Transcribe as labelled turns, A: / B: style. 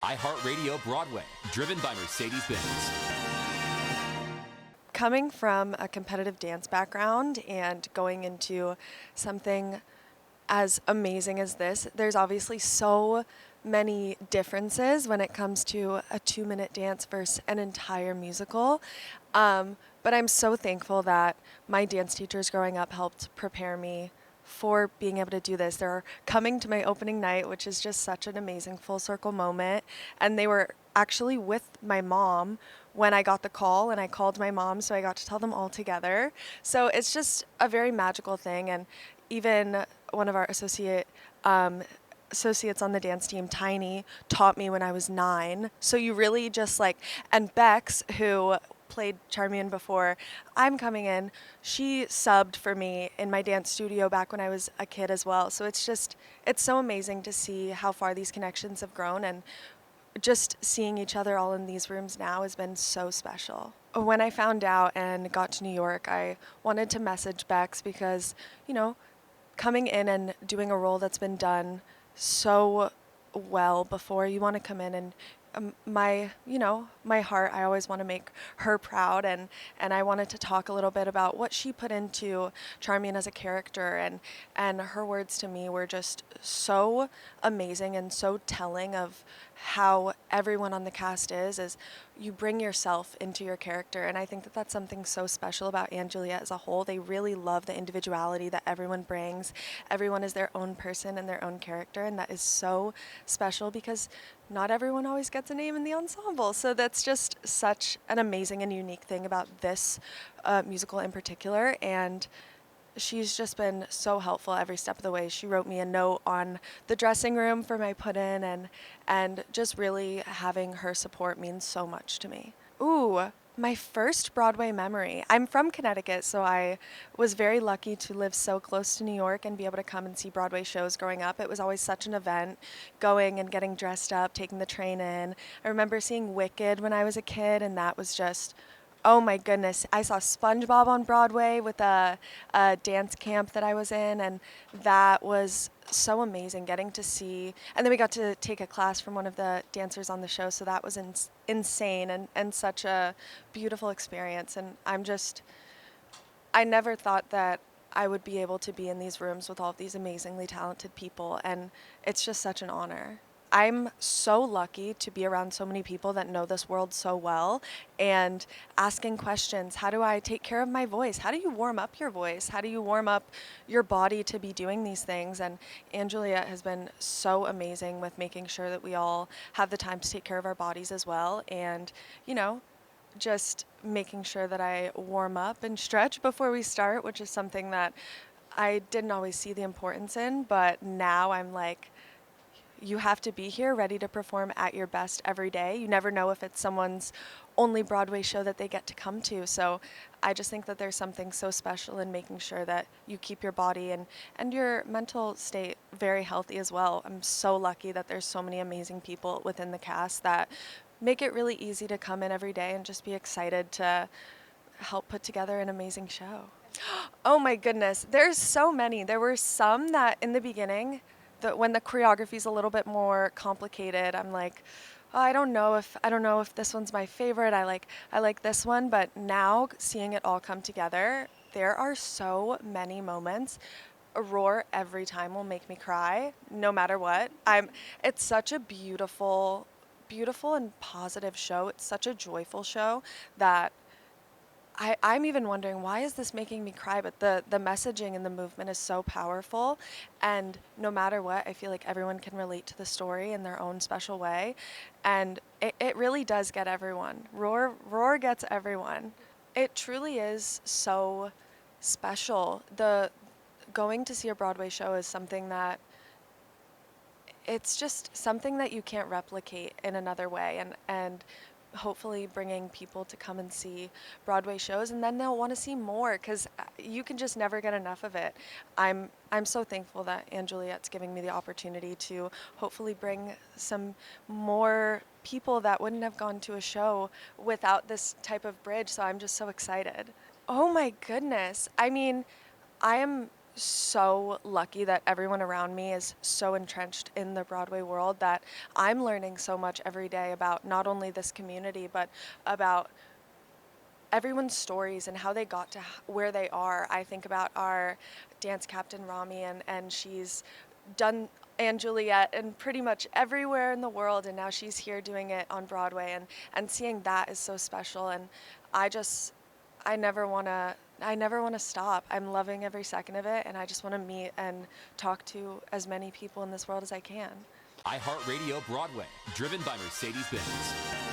A: iHeartRadio Broadway, driven by Mercedes-Benz.
B: Coming from a competitive dance background and going into something as amazing as this, there's obviously so many differences when it comes to a 2-minute dance versus an entire musical. But I'm so thankful that my dance teachers growing up helped prepare me for being able to do this. They're coming to my opening night, which is just such an amazing full circle moment. And they were actually with my mom when I got the call, and I called my mom, so I got to tell them all together. So it's just a very magical thing. And even one of our associates on the dance team, Tiny, taught me when I was 9. So you really just like, and Bex, who played Charmian before I'm coming in, she subbed for me in my dance studio back when I was a kid as well. So it's so amazing to see how far these connections have grown, and just seeing each other all in these rooms now has been so special. When I found out and got to New York, I wanted to message Bex because, coming in and doing a role that's been done so well before, you want to come in and my heart, I always want to make her proud, and I wanted to talk a little bit about what she put into Charmian as a character, and her words to me were just so amazing and so telling of how everyone on the cast is you bring yourself into your character. And I think that that's something so special about Anne Juliet as a whole. They really love the individuality that everyone brings. Everyone is their own person and their own character, and that is so special because not everyone always gets a name in the ensemble. So that's just such an amazing and unique thing about this musical in particular. And she's just been so helpful every step of the way. She wrote me a note on the dressing room for my put-in, and just really having her support means so much to me. Ooh, my first Broadway memory. I'm from Connecticut, so I was very lucky to live so close to New York and be able to come and see Broadway shows growing up. It was always such an event, going and getting dressed up, taking the train in. I remember seeing Wicked when I was a kid, and that was just, oh my goodness. I saw SpongeBob on Broadway with a dance camp that I was in, and that was so amazing getting to see. And then we got to take a class from one of the dancers on the show, so that was insane and such a beautiful experience. And I never thought that I would be able to be in these rooms with all of these amazingly talented people, and it's just such an honor. I'm so lucky to be around so many people that know this world so well, and asking questions. How do I take care of my voice? How do you warm up your voice? How do you warm up your body to be doing these things? And Anne Juliet has been so amazing with making sure that we all have the time to take care of our bodies as well. And, just making sure that I warm up and stretch before we start, which is something that I didn't always see the importance in, but now I'm like, you have to be here ready to perform at your best every day. You never know if it's someone's only Broadway show that they get to come to. So I just think that there's something so special in making sure that you keep your body and your mental state very healthy as well. I'm so lucky that there's so many amazing people within the cast that make it really easy to come in every day and just be excited to help put together an amazing show. Oh my goodness, there's so many. There were some that in the beginning, when the choreography is a little bit more complicated, I'm like, oh, I don't know if this one's my favorite. I like this one, but now seeing it all come together, there are so many moments. A roar every time will make me cry, no matter what. It's such a beautiful and positive show. It's such a joyful show that I'm even wondering, why is this making me cry? But the messaging and the movement is so powerful. And no matter what, I feel like everyone can relate to the story in their own special way. And it really does get everyone. Roar gets everyone. It truly is so special. Going to see a Broadway show is something that, it's just something that you can't replicate in another way. And hopefully bringing people to come and see Broadway shows, and then they'll want to see more because you can just never get enough of it. I'm so thankful that Anne Juliet's giving me the opportunity to hopefully bring some more people that wouldn't have gone to a show without this type of bridge. So I'm just so excited. Oh my goodness. I mean, I am so lucky that everyone around me is so entrenched in the Broadway world that I'm learning so much every day about not only this community, but about everyone's stories and how they got to where they are. I think about our dance captain, Rami, and she's done, and Juliet, and pretty much everywhere in the world, and now she's here doing it on Broadway, and seeing that is so special. And I just, I never want to stop. I'm loving every second of it, and I just want to meet and talk to as many people in this world as I can.
A: iHeartRadio Broadway, driven by Mercedes-Benz.